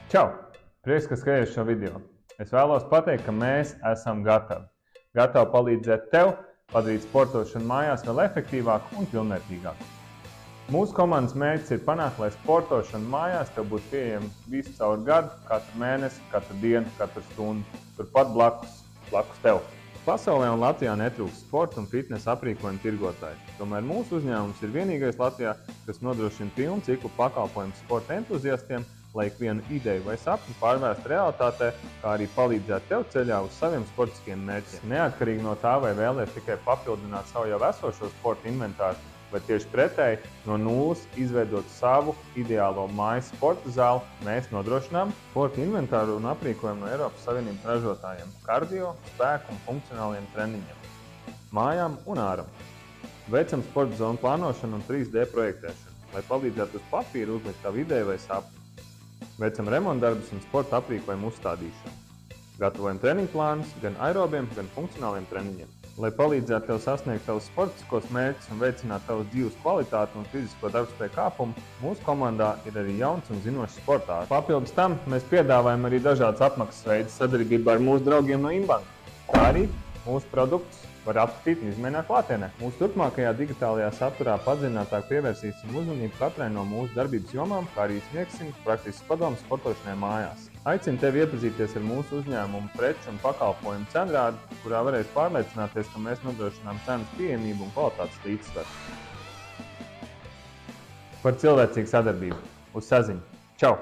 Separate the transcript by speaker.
Speaker 1: Čau! Prieks, ka skaties šo video. Es vēlos pateikt, ka mēs esam gatavi. Gatavi palīdzēt tev padarīt sportošanu mājās vēl efektīvāku un pilnvērtīgāku. Mūsu komandas mērķis ir panākt, lai sportošana mājās tev būtu pieejama visu caur gadu, katru mēnesi, katru dienu, katru stundu, turpat blakus tev. Pasaulē un Latvijā netrūkst sporta un fitnesa aprīkojuma tirgotāji. Tomēr mūsu uzņēmums ir vienīgais Latvijā, kas nodrošina pilnu ciklu pakalpojumu sporta entuziastiem, lai ikvienu ideju vai sapni pārvērstu realitātē, kā arī palīdzētu tev ceļā uz saviem sportiskiem mērķiem. Neatkarīgi no tā, vai vēlies tikai papildināt savu jau esošo sporta inventāru, vai tieši pretēji no nulles izveidot savu ideālo mājas sporta zāli, mēs nodrošinām sporta inventāru un aprīkojumu no Eiropas Savienības ražotājiem, kardio, spēku un funkcionāliem treniņiem, mājām un āram. Veicam sporta zonu plānošanu un 3D projektēšanu, lai palīdzētu uz papīra uzlikt tavu ideju vai sapni. Veicam remontdarbus un sporta aprīkojumu uzstādīšanu. Gatavojam treniņu plānus gan aerobiem, gan funkcionāliem treniņiem. Lai palīdzētu tev sasniegt tavus sportiskos mērķus un veicinātu tavas dzīves kvalitāti un fizisko darbspēju kāpumu, mūsu komandā ir arī jauns un zinošs sportārs. Papildus tam mēs piedāvājam arī dažādas apmaksas veidus sadarbībā ar mūsu draugiem no Inbanka. Kā arī mūsu produktus var apskatīt un izmēģināt klātienē. Mūsu turpmākajā digitālajā saturā padziļinātāk pievērsīsim uzmanību katrai no mūsu darbības jomām, kā arī sniegsim praktiskus padomus sportošanai mājās. Aicinu tevi iepazīties ar mūsu uzņēmumu preču un pakalpojumu cenrādi, kurā varēs pārliecināties, ka mēs nodrošinām cenas pieejamību un kvalitātes līdzsvaru. Par cilvēcīgu sadarbību. Uz saziņu! Čau!